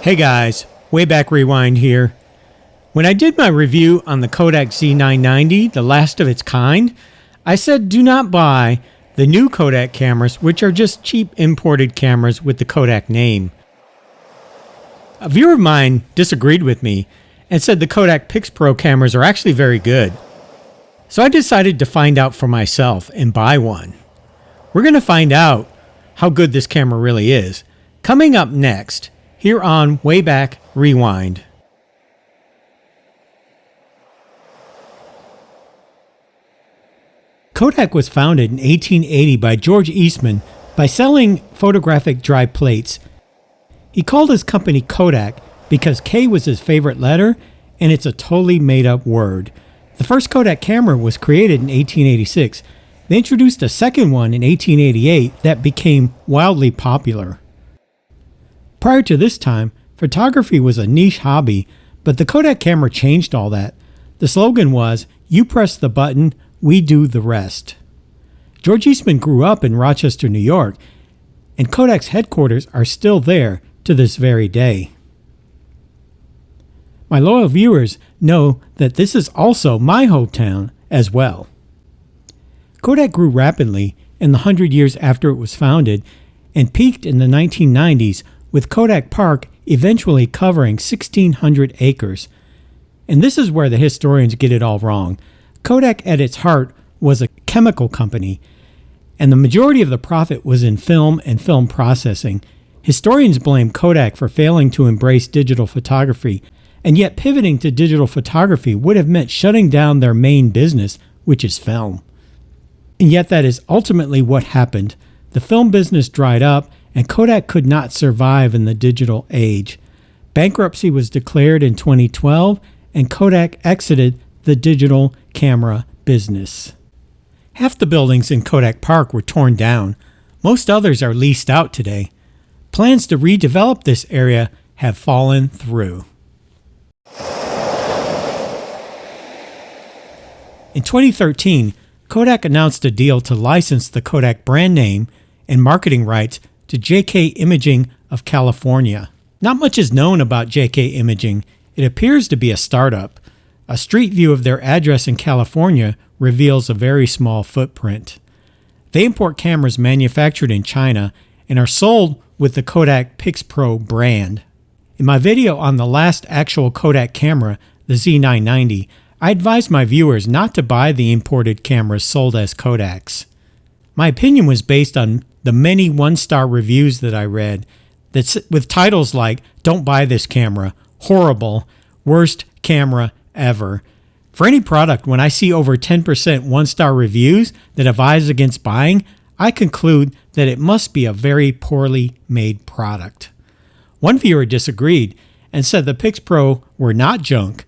Hey guys, Wayback Rewind here. When I did my review on the Kodak Z990, the last of its kind, I said do not buy the new Kodak cameras, which are just cheap imported cameras with the Kodak name. A viewer of mine disagreed with me and said the Kodak PixPro cameras are actually very good. So I decided to find out for myself and buy one. We're going to find out how good this camera really is. Coming up next, here on Wayback Rewind. Kodak was founded in 1880 by George Eastman by selling photographic dry plates. He called his company Kodak because K was his favorite letter, and it's a totally made-up word. The first Kodak camera was created in 1886. They introduced a second one in 1888 that became wildly popular. Prior to this time, photography was a niche hobby, but the Kodak camera changed all that. The slogan was, "You press the button, we do the rest." George Eastman grew up in Rochester, New York, and Kodak's headquarters are still there to this very day. My loyal viewers know that this is also my hometown as well. Kodak grew rapidly in the 100 years after it was founded and peaked in the 1990s, with Kodak Park eventually covering 1,600 acres. And this is where the historians get it all wrong. Kodak at its heart was a chemical company, and the majority of the profit was in film and film processing. Historians blame Kodak for failing to embrace digital photography, and yet pivoting to digital photography would have meant shutting down their main business, which is film. And yet that is ultimately what happened. The film business dried up, and Kodak could not survive in the digital age. Bankruptcy was declared in 2012, and Kodak exited the digital camera business. Half the buildings in Kodak Park were torn down. Most others are leased out today. Plans to redevelop this area have fallen through. In 2013, Kodak announced a deal to license the Kodak brand name and marketing rights to JK Imaging of California. Not much is known about JK Imaging. It appears to be a startup. A street view of their address in California reveals a very small footprint. They import cameras manufactured in China and are sold with the Kodak PixPro brand. In my video on the last actual Kodak camera, the Z990, I advised my viewers not to buy the imported cameras sold as Kodaks. My opinion was based on the many one-star reviews that I read with titles like, "Don't buy this camera," "Horrible," "Worst camera ever." For any product, when I see over 10% one-star reviews that advise against buying, I conclude that it must be a very poorly made product. One viewer disagreed and said the PixPro were not junk,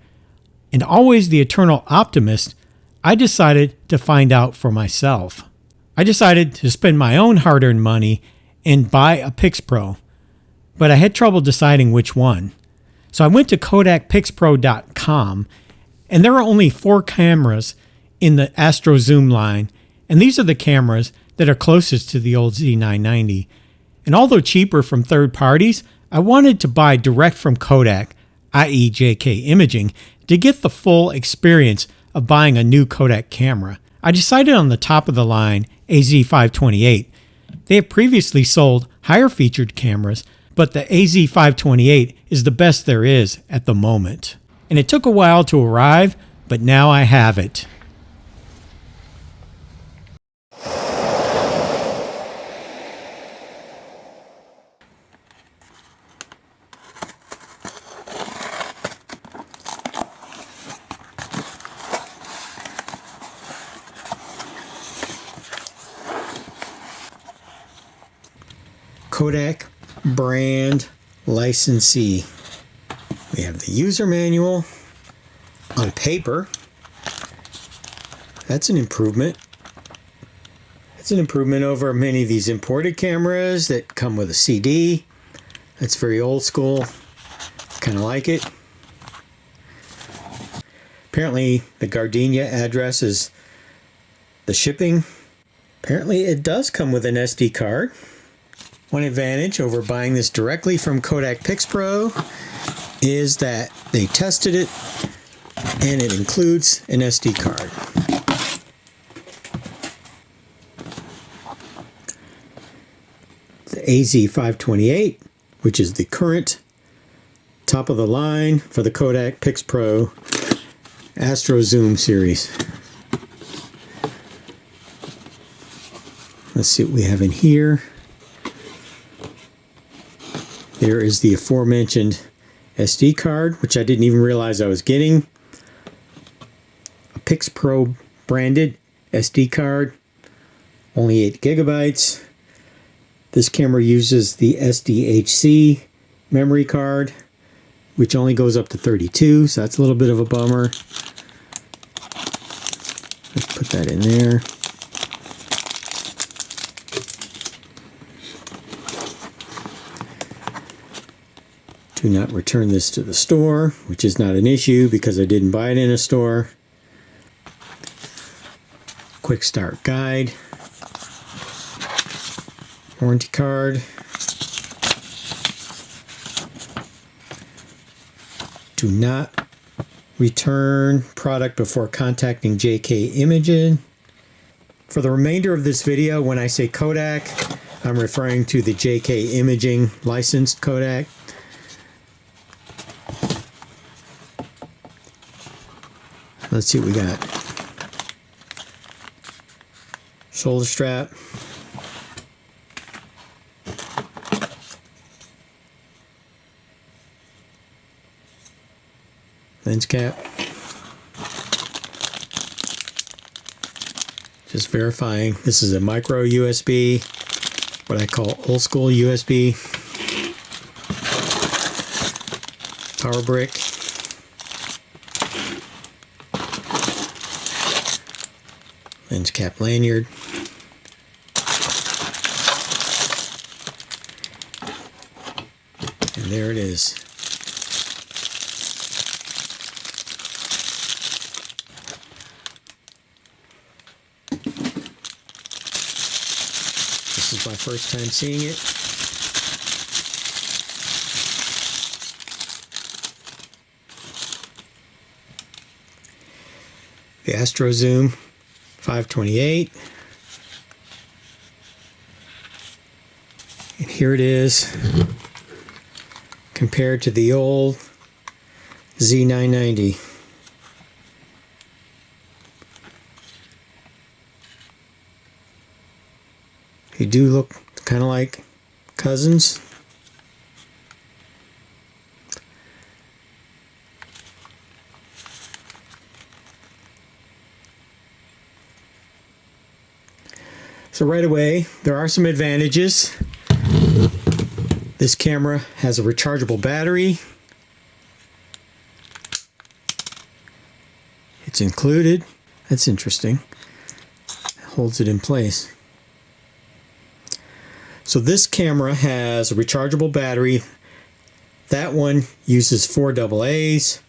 and always the eternal optimist, I decided to find out for myself. I decided to spend my own hard-earned money and buy a PixPro, but I had trouble deciding which one. So I went to KodakPixPro.com, and there are only 4 cameras in the Astro Zoom line, and these are the cameras that are closest to the old Z990. And although cheaper from third parties, I wanted to buy direct from Kodak, i.e. JK Imaging, to get the full experience of buying a new Kodak camera. I decided on the top of the line AZ528. They have previously sold higher featured cameras, but the AZ528 is the best there is at the moment. And it took a while to arrive, but now I have it. Kodak brand licensee. We have the user manual on paper. That's an improvement. It's an improvement over many of these imported cameras that come with a CD. That's very old school. Kind of like it. Apparently the Gardenia address is the shipping. Apparently it does come with an SD card. One advantage over buying this directly from Kodak PixPro is that they tested it and it includes an SD card. The AZ528, which is the current top of the line for the Kodak PixPro Astro Zoom series. Let's see what we have in here. There is the aforementioned SD card, which I didn't even realize I was getting. A PixPro branded SD card, only 8 gigabytes. This camera uses the SDHC memory card, which only goes up to 32, so that's a little bit of a bummer. Let's put that in there. Do not return this to the store, which is not an issue because I didn't buy it in a store. Quick start guide. Warranty card. Do not return product before contacting JK Imaging. For the remainder of this video, when I say Kodak, I'm referring to the JK Imaging licensed Kodak. Let's see what we got. Shoulder strap. Lens cap. Just verifying this is a micro USB, what I call old school USB. Power brick. Lens cap lanyard. And there it is. This is my first time seeing it. The Astro Zoom 528. And here it is compared to the old Z990. They do look kind of like cousins. So right away, there are some advantages. This camera has a rechargeable battery. It's included. That's interesting. It holds it in place. So this camera has a rechargeable battery. That one uses 4 AA's.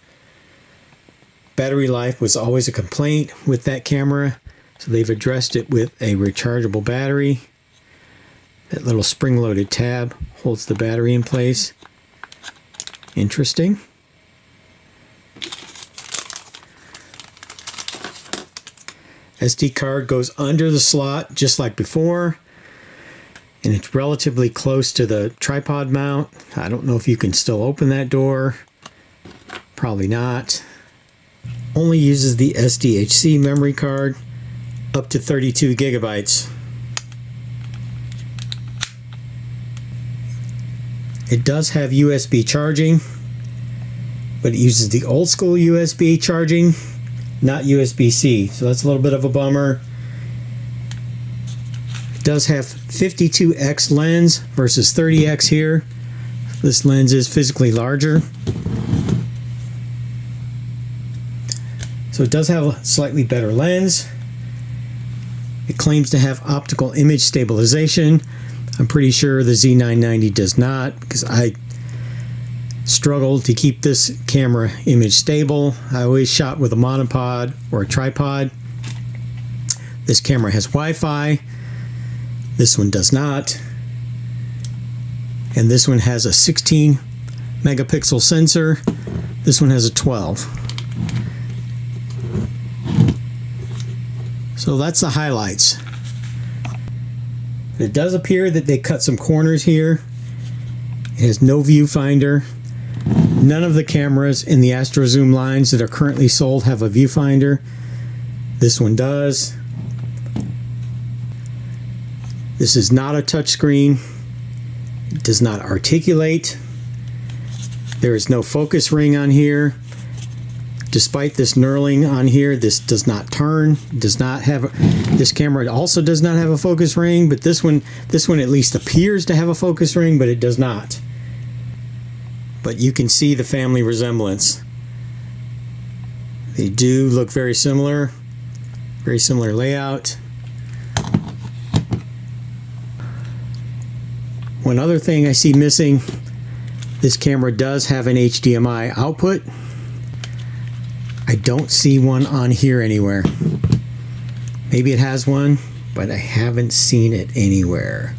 Battery life was always a complaint with that camera, so they've addressed it with a rechargeable battery. That little spring-loaded tab holds the battery in place. Interesting. SD card goes under the slot just like before, and it's relatively close to the tripod mount. I don't know if you can still open that door. Probably not. Only uses the SDHC memory card, up to 32 gigabytes. It does have USB charging, but it uses the old school USB charging, not USB-C, so that's a little bit of a bummer. It does have 52x lens versus 30x here. This lens is physically larger. So it does have a slightly better lens. It claims to have optical image stabilization. I'm pretty sure the Z990 does not, because I struggled to keep this camera image stable. I always shot with a monopod or a tripod. This camera has Wi-Fi. This one does not. And this one has a 16 megapixel sensor. This one has a 12. So that's the highlights. It does appear that they cut some corners here. It has no viewfinder. None of the cameras in the Astro Zoom lines that are currently sold have a viewfinder. This one does. This is not a touchscreen. It does not articulate. There is no focus ring on here. Despite this knurling on here, this does not turn. Does not have. This camera also does not have a focus ring, but this one at least appears to have a focus ring, but it does not. But you can see the family resemblance. They do look very similar layout. One other thing I see missing, this camera does have an HDMI output. I don't see one on here anywhere. Maybe it has one, but I haven't seen it anywhere.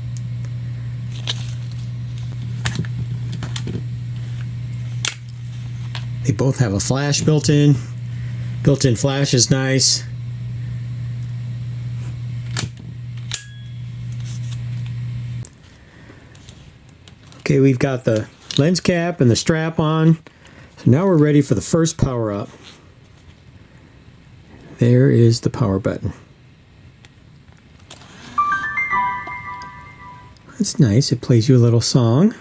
They both have a flash built in. Built-in flash is nice. Okay, we've got the lens cap and the strap on. So now we're ready for the first power up. There is the power button. That's nice. It plays you a little song.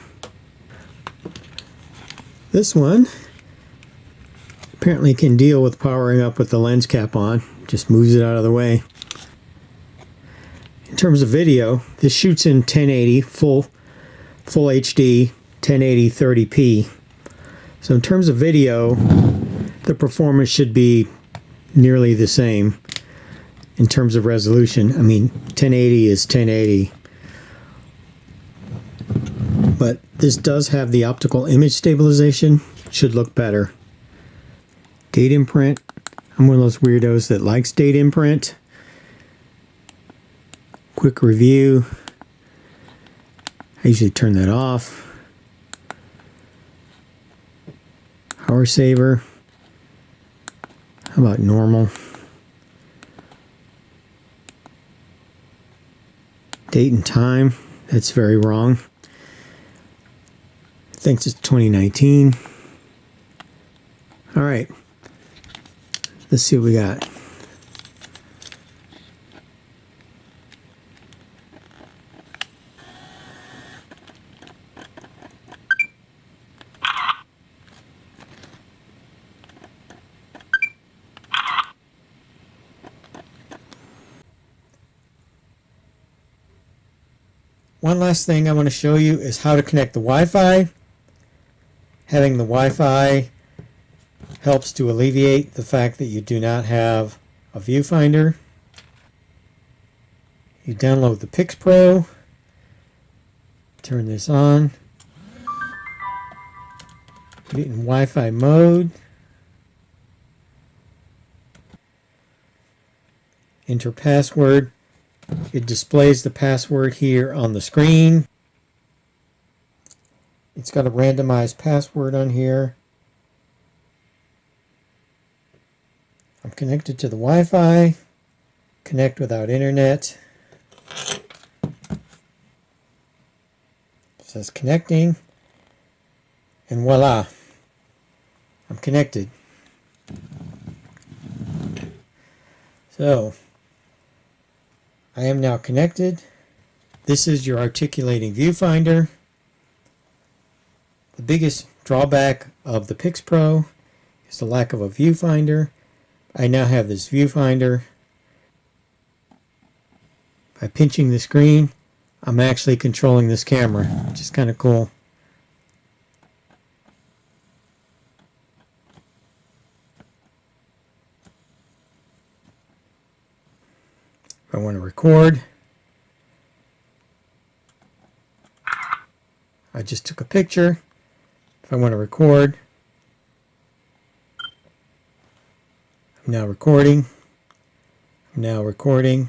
This one apparently can deal with powering up with the lens cap on. Just moves it out of the way. In terms of video, this shoots in 1080 full HD 1080 30p. So in terms of video, the performance should be nearly the same in terms of resolution. I mean, 1080 is 1080. But this does have the optical image stabilization. Should look better. Date imprint. I'm one of those weirdos that likes date imprint. Quick review. I usually turn that off. Power saver. How about normal? Date and time. That's very wrong. Thinks it's 2019. All right. Let's see what we got. One last thing I want to show you is how to connect the Wi-Fi. Having the Wi-Fi helps to alleviate the fact that you do not have a viewfinder. You download the PixPro, turn this on, put it in Wi-Fi mode, enter password. It displays the password here on the screen. It's got a randomized password on here. I'm connected to the Wi-Fi. Connect without internet. It says connecting. And voila. I'm connected. So, I am now connected. This is your articulating viewfinder. The biggest drawback of the PixPro is the lack of a viewfinder. I now have this viewfinder. By pinching the screen, I'm actually controlling this camera, which is kind of cool. If I want to record, I just took a picture. If I want to record, I'm now recording. I'm now recording.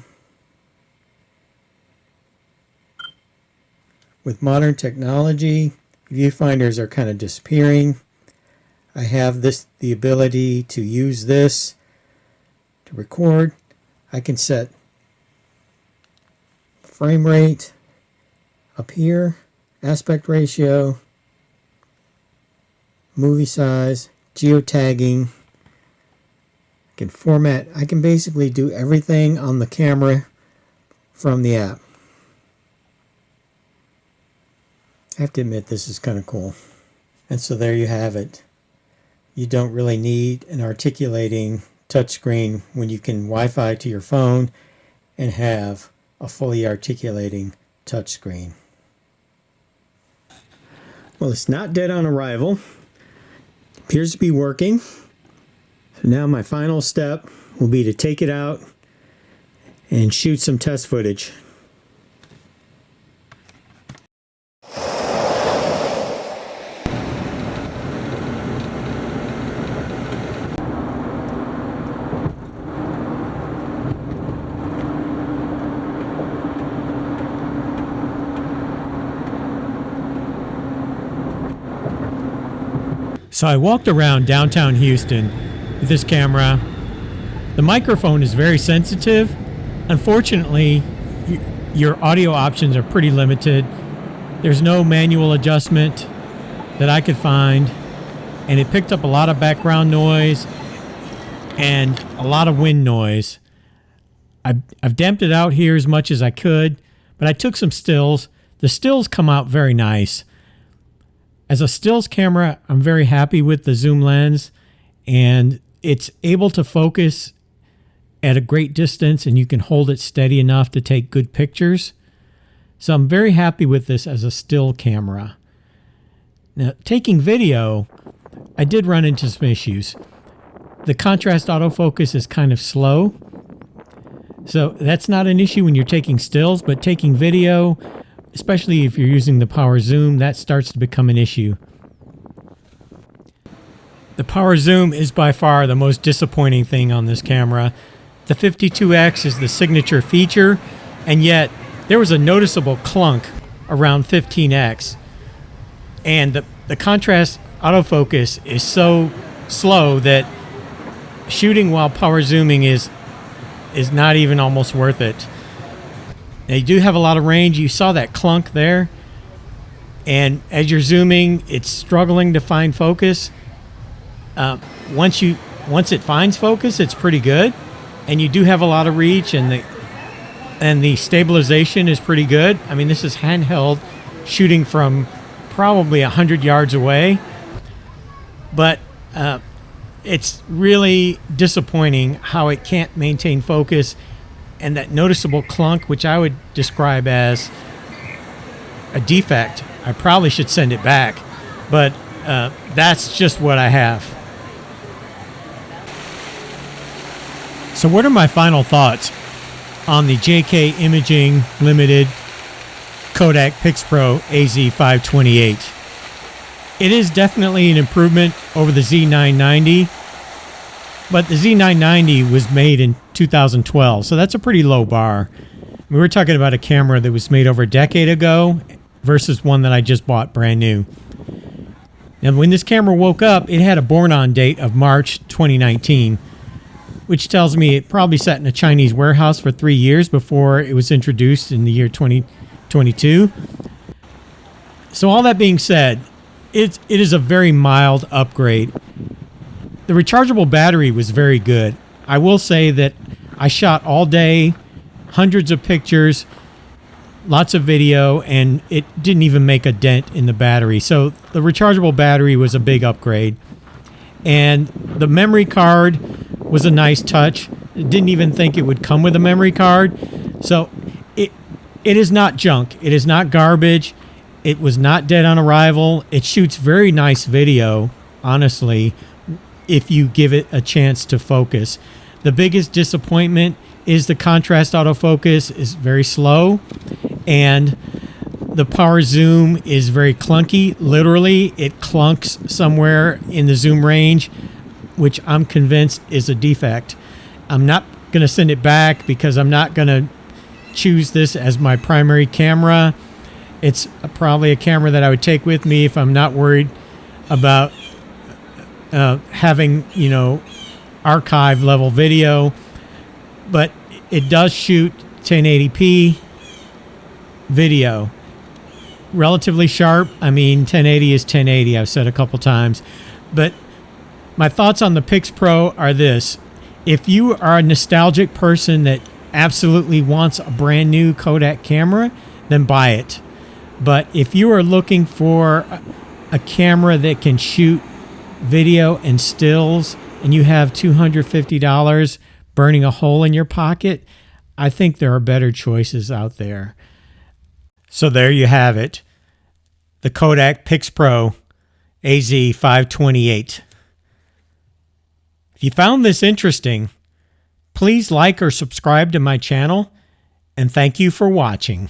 with modern technology, viewfinders are kind of disappearing. I have the ability to use this to record. I can set frame rate up here, aspect ratio, movie size, geotagging. I can format. I can basically do everything on the camera from the app. I have to admit, this is kind of cool. And so there you have it. You don't really need an articulating touchscreen when you can Wi-Fi to your phone and have a fully articulating touchscreen. Well, it's not dead on arrival. Appears to be working. So now my final step will be to take it out and shoot some test footage. So I walked around downtown Houston with this camera. The microphone is very sensitive. Unfortunately, your audio options are pretty limited. There's no manual adjustment that I could find, and it picked up a lot of background noise and a lot of wind noise. I've damped it out here as much as I could, but I took some stills. The stills come out very nice. As a stills camera, I'm very happy with the zoom lens, and it's able to focus at a great distance, and you can hold it steady enough to take good pictures. So I'm very happy with this as a still camera. Now, taking video, I did run into some issues. The contrast autofocus is kind of slow, so that's not an issue when you're taking stills, but taking video, especially if you're using the power zoom, that starts to become an issue. The power zoom is by far the most disappointing thing on this camera. The 52X is the signature feature, and yet there was a noticeable clunk around 15X. And the contrast autofocus is so slow that shooting while power zooming is not even almost worth it. Now, you do have a lot of range. You saw that clunk there. And as you're zooming, it's struggling to find focus. Once it finds focus, it's pretty good. And you do have a lot of reach, and the stabilization is pretty good. I mean, this is handheld, shooting from probably 100 yards away. But it's really disappointing how it can't maintain focus. And that noticeable clunk, which I would describe as a defect. I probably should send it back, but that's just what I have. So what are my final thoughts on the JK Imaging Limited Kodak PixPro AZ528? It is definitely an improvement over the Z990. But the Z990 was made in 2012, so that's a pretty low bar. We were talking about a camera that was made over a decade ago versus one that I just bought brand new. Now, when this camera woke up, it had a born-on date of March 2019, which tells me it probably sat in a Chinese warehouse for 3 years before it was introduced in the year 2022. So all that being said, it is a very mild upgrade. The rechargeable battery was very good. I will say that I shot all day, hundreds of pictures, lots of video, and it didn't even make a dent in the battery. So the rechargeable battery was a big upgrade. And the memory card was a nice touch. I didn't even think it would come with a memory card. So it is not junk. It is not garbage. It was not dead on arrival. It shoots very nice video, honestly, if you give it a chance to focus. The biggest disappointment is the contrast autofocus is very slow, and the power zoom is very clunky. Literally, it clunks somewhere in the zoom range, which I'm convinced is a defect. I'm not going to send it back because I'm not going to choose this as my primary camera. It's probably a camera that I would take with me if I'm not worried about having, archive level video. But it does shoot 1080p video. Relatively sharp. I mean, 1080 is 1080, I've said a couple times. But my thoughts on the PixPro are this. If you are a nostalgic person that absolutely wants a brand new Kodak camera, then buy it. But if you are looking for a camera that can shoot video and stills and you have $250 burning a hole in your pocket, I think there are better choices out there. So there you have it. The Kodak PixPro AZ528. If you found this interesting, please like or subscribe to my channel, and thank you for watching.